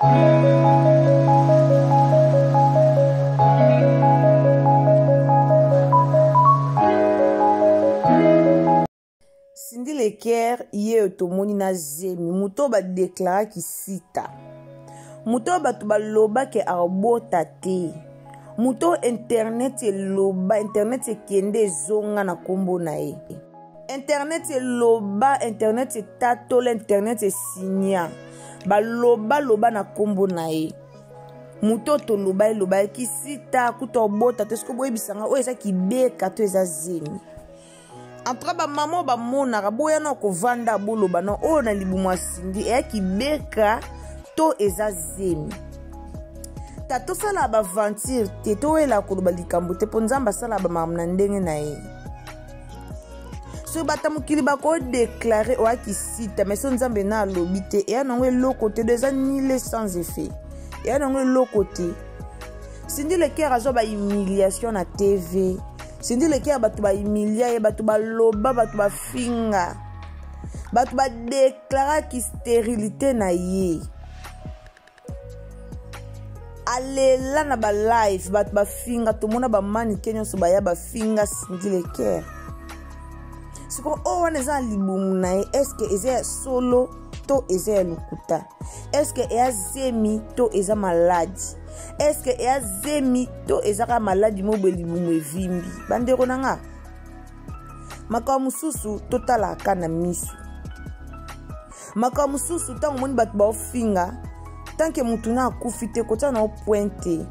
Cindy Leker ye tomoni na zemi muto ba déclara ki sita muto batu baloba ke arbota te muto internet eloba internet ekende zonga na kombo na ye internet eloba internet etatola internet esinya baloba loba na kombo na ye muto toloba eloba ki sita kuto bota te sko boyebisanga o eza kibeka to eza zemi entre ba maman ba mona boya na ko vanda boloba na o na libumu Cindy e kibeka to eza zemi tato sala ba aventure te to ela ko ba likambo te ponzamba sala ba mam na ndenge na ye so bata mukili ba ko déclarer o akisita mais so nzambe na lobite e anongwe loko te déjà nile sans effet e anongwe loko te Cindy Leker azo ba humiliation na TV Cindy Leker batu ba humilia batu ba loba batu ba finga batu ba déclarer ki stérilité na ye alela na ba live batu ba finga to mona ba mani kenyo so ba ya ba finga Cindy Leker siko o wana za libumu na ye eske eza solo to eza lukuta eske eza zemi to eza maladi eske eza zemi to eza ka maladi mo libumu evimbi bandeko nanga makambo mususu totala kana misu makambo mususu tango moni batu ba ofinga tanke mutu na akufi te kota na pointe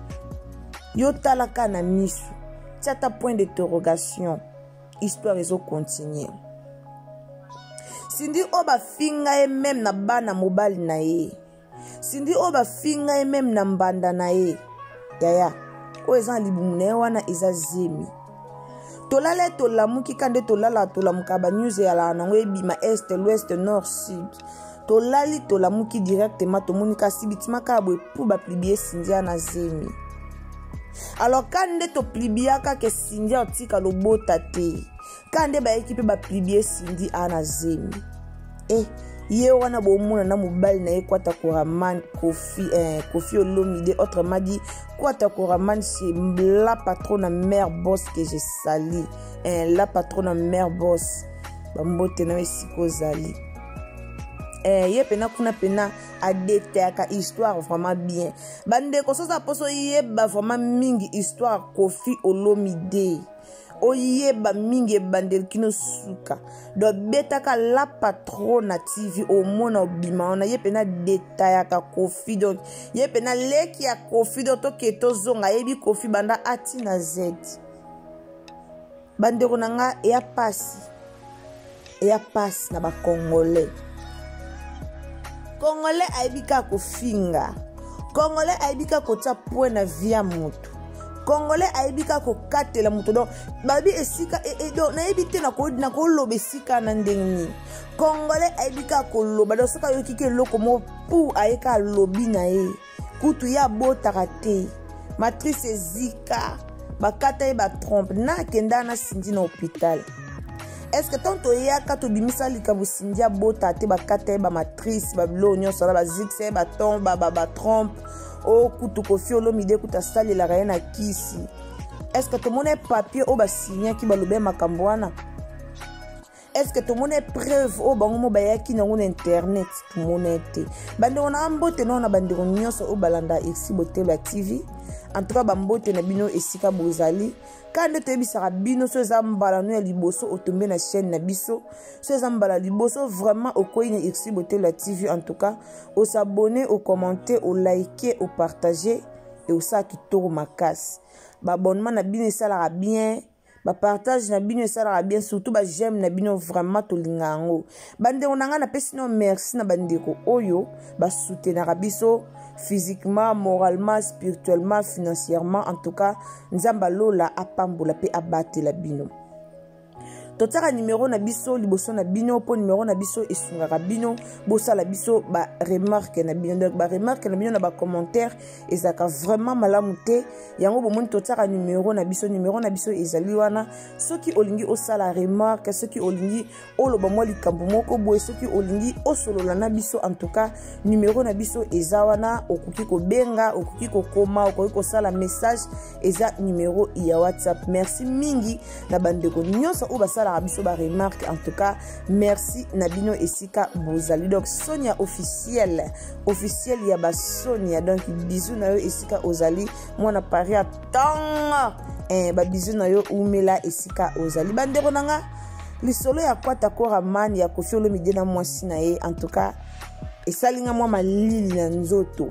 yo tala kana misu tata point d'interrogation histoire ezo continuer Cindy oba finga e même na bana mobile na ye Cindy oba finga e même na mbanda na ye yaya o eza libumu na ye wana eza zemi tolala tolamuki kande tolala tolamuka ba news ya la nango ebima est l'ouest nord sud tolali tolamuki directement tomonika sibitima ka bwe pour ba publier Cindy na zemi alors kande to plibiaka ke Cindy otika lobota te kande ba équipe ba publier Cindy ana zemi ye wana bomona na mobile na ye kwata koraman Kofi Olomide autrement dit kwata koraman c'est la patronne mère boss que je salue la patronne mère boss bambote na esiko zali ye pena kuna pena a détaillé histoire vraiment bien bande ko soza poso ye ba vraiment mingi histoire Kofi Olomide oyeba mingi bandel kino suka do betaka la patronne TV au mona obima ona ye pena détaillé ka Kofi donc ye pena leki ya Kofi do to keto zonga yebi Kofi banda ati na Z bande ko nanga ya passe na ba Congolais aibika kofinga Congolais aibika kota point na via mutu Congolais aibika ko katela mutu donc babi esika do na ebite na ko lobe sika na ndengni Congolais aibika ko loba do soka yokike loko mo pour aika lobi na ye kutu ya botaka te matrice zika bakata e ba trompe na kenda na Cindy na hôpital. Est-ce que tant to yaka to bimisa likambo Cindy bota te bakata e ba matrice ba bilo nyonso ba zikse ba tomba ba trompe o kutu Kofi Olomide kuta sali la raina kisi. Est-ce que tout le monde est papier au ba signer ki ba lobe makambo wana? Est-ce que tout le monde est preuve au bango bayaki na internet tout le monde était bande on a ambote non na bande on nyonso au balanda ici bote la TV en tout cas bambote na bino esika bozali quand te bisara bino so zambala no ya liboso otombe na chaîne na biso so zambala liboso vraiment okoyi na ici bote la TV en tout cas au s'abonner au commenter au liker au partager et au sa kitoro makasi ba abonnement na bino esala bien ba partage na bino esala bien surtout ba j'aime na bino vraiment to lingango bande onanga na pesi no merci na bandeko oyo ba soutenir biso physiquement moralement spirituellement financièrement en tout cas nzamba lola apambola pe abatela bino totaka numéro na biso liboso na bino po numéro na biso esungaka bino bosala biso ba remarque na bino donc ba remarque na bino na ba commentaire ezaka vraiment malamu te yango bomoni totaka numéro na biso ezali wana soki olingi osala remarque soki olingi oloba mwa likambo moko boye soki olingi osolola na biso en tout cas numéro na biso eza wana okoki kobenga okoki kokoma okoki kosala message eza numéro ya WhatsApp. Merci mingi na bandeko nyonso o basala biso ba remarque en tout cas merci na bino esika bozali donc Sonia officiel ya ba Sonia donc bisous na yo esika ozali mwana pari atanga ba bisous na yo umela esika ozali bandeko nanga lisolo ya kwata kora man ya Koffi Olomide na mwasi na ye en tout cas esalinga mwa malili na nzoto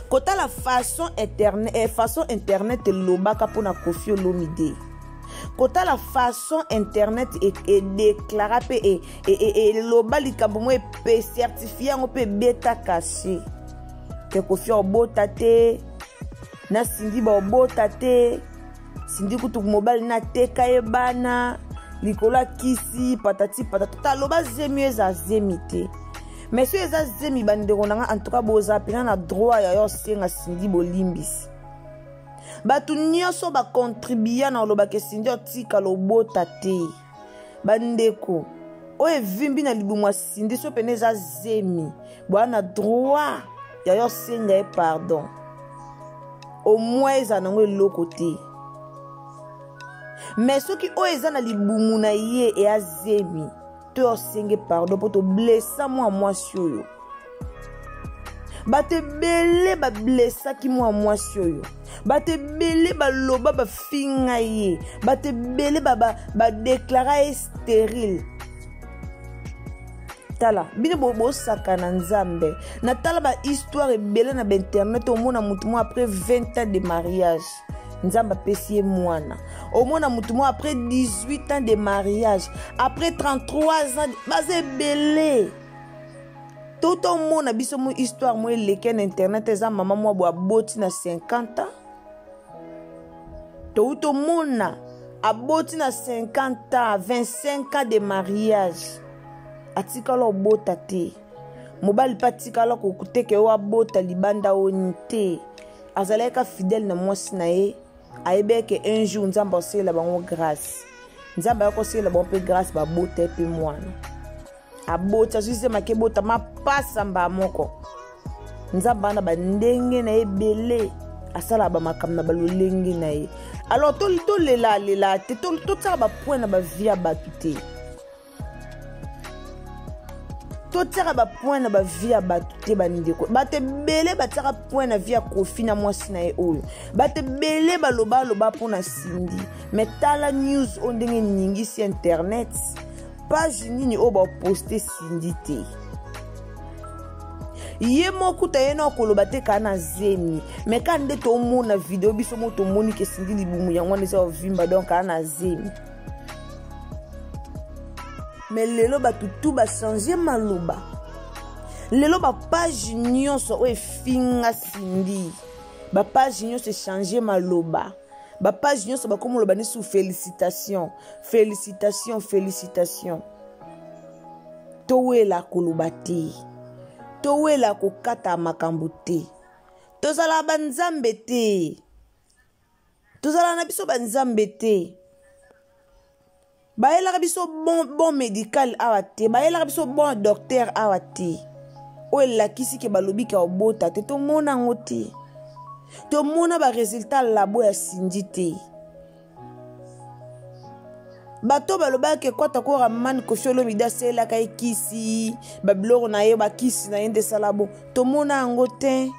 kota la façon internet lobaka pona Koffi Olomide kota la façon internet et déclara pe et loba likambo mo pe certifié ngo pe beta caché que Koffi obota te na Cindy ba obota te Cindy kutu mobile na teka ebana likola kisi patati patata loba zemi eza zemite mais si eza zemi bandeko nanga en tout cas boza pena na droit ya yo senga Cindy bolimbisi batu nyonso ba contribuer na loba ke Cindy otika lobota te bandeko o evimbi na libumwa Cindy so pena eza zemi bwana droit ya yo senga e pardon au moins eza nango eloko te mais soki o eza na libumu na ye e azemi to osenge pardon po to blessa mwa mwasi oyo batebele ba blessa ki mwa mwasi oyo batebele baloba bafinga ye batebele ba déclara stérile tala bino bo sakana nzambe na tala ba histoire ebele na internet au mona mutu mo après 20 ans de mariage nzamba pesi mwana au mona mutu mo après 18 ans de mariage après 33 ans baze belé tout au mona biso mo histoire mo eleke na internet eza mama mo bo aboti na 50 ans tout au mona aboti na 50 ans 25 ans de mariage atikala obota te mobali patikala ko kuteke wa bota libanda onite azaleka fidèle na mwasi na ye ayebeke un jour nzamba osela bango grâce nzamba yako osela bango pe grâce ba bota pe mwana abota zise make bota mapasa mba moko nzamba na bandenge na ebele asala ba makam na balolenge na ye alors to lela te to tsaka ba point na ba via batute to tsaka ba point na ba via batute bandeko batebele batsaka point na via Koffi na mwasi na ye oyo batebele baloba pona Cindy mais tala news on ndenge ningisi internet page nini o ba poster Cindy te ye moko ta yena koloba te kana zemi mais quand nde to mona video biso mo to moni ke Cindy libumu yango neza vimba donc kana zemi mais lelo batu tout ba changer maloba lelo ba page nyonso o finga Cindy ba page nyonso changer maloba ba page nyonso ba komo loba ni sous félicitations towela koloba te towela kokata makambo te tozala banzambe te tozala na biso banzambe te baela biso bon médical awate baela biso bon docteur awate o elakisi ke balobi ka obota te to mona ngote to mona ba résultat labo ya Cindy te bato baloba ke kwata ko man Koffi Olomide sela ka ikisi babloro na ye ba kisi na yende salabo to mona ngote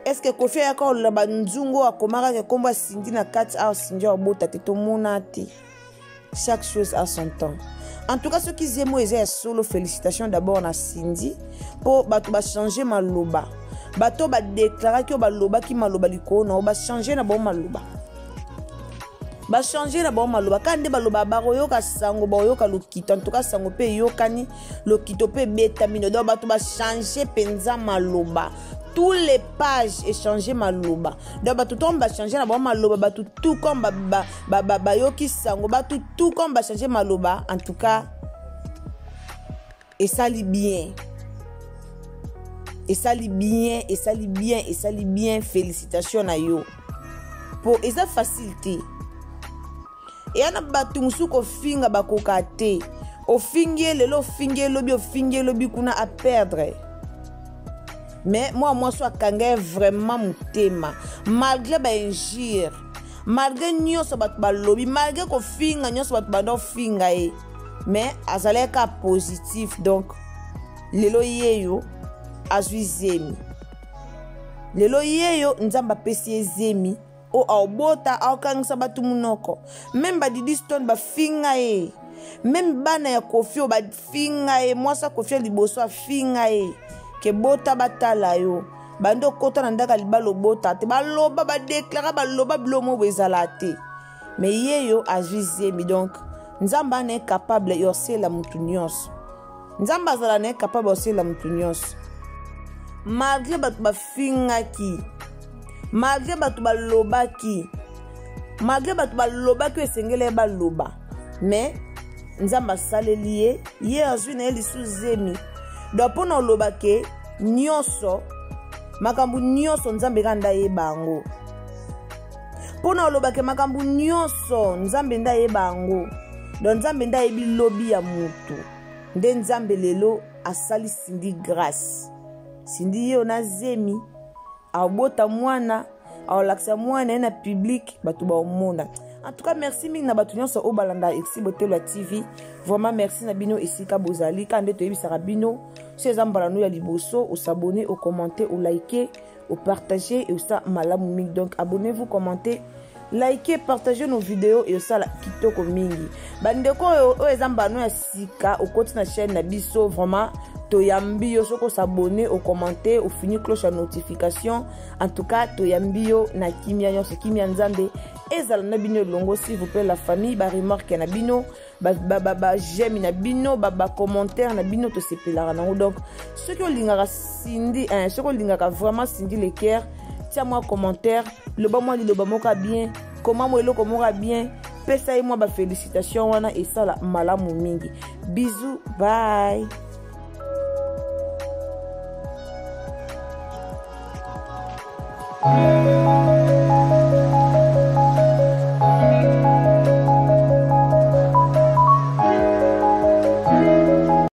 est-ce que Koffi yako la banzungo akomaka ke komba Cindy na 4 hours Cindy obota te to mona te. Chaque chose a son temps. En tout cas, ceux qui aiment Moïse solo, félicitations d'abord à Cindy pour changer ma loba. Bato ba déclarer que ba loba qui ma loba liko na ba changer na bon maloba. Ba changer na bon maloba quand de ba loba ba yoka sango ba yoka lokito en tout cas sango pe yokani lokito pe betamine do bato ba changer penza maloba. tous les pages échanger maloba donc ba tout ba changer na ba maloba ba tout comme ba yoki sango ba tout comme ba changer maloba en tout cas et ça lit bien félicitations à yo pour esa facilité et ana batu musuko finga bakoka te ofingie lelo ofingie lobi kuna à perdre. Mais moi soit kanga vraiment mutema malgré ba injure malgré nyoso batu ba lobi malgré ko finga nyoso batu ba do finga e mais azaleka positif donc lelo yeyo azwi zemi lelo yeyo nzamba pesi zemi o aobota aokangisa batu munoko même ba Didi Stone ba finga e même bana ya Koffi ba finga e mwasa Koffi liboso finga e ke bota batala yo bando kota na ndaka libalo bota te baloba ba déclarer baloba blomo bezala te mais yeyo azwi zemi donc nzamba ne capable yosela mutu nyonso nzamba zala ne capable yosela mutu nyonso malgré batu bafingaki malgré batu balobaki esengele baloba mais nzamba saleli ye azwi na lisu zemi donc pona oloba ke nyonso makambu nyonso nzambe kanda yebango pona oloba ke makambu nyonso nzambe nda yebango donc nzambe nda yebi lobi ya mutu nde nzambe lelo asali Sindi grâce Sindi yo na zemi abota mwana aolakisa mwana na public batu ba omona. En tout cas merci mingi na batu nyonso o balanda exi Botelo TV vraiment merci na bino esika bozali kande to yebisaka bino si ezambala no ya liboso o s'abonner au commenter au liker au partager et ça malamu mingi donc abonnez-vous commentez likez partagez nos vidéos et ça la kitoko mingi bandeko o ezambala no ya sika o continue na chaîne na biso vraiment toyambi yo soko s'abonner au commenter au finir cloche à notification en tout cas toyambi yo na kimia nyonso kimia nzambe ezala na bino longo s'il vous plaît la famille ba remarque na bino ba j'aime na bino ba commentaire na bino to sepelara nango donc ceux qui lingaka Sindi ceux qui lingaka vraiment Sindi le cœur tiens-moi commentaire le ba moi le ba moka bien comment moi eloko moka bien pesa moi ba félicitations wana et ça la malamu mingi bisous bye.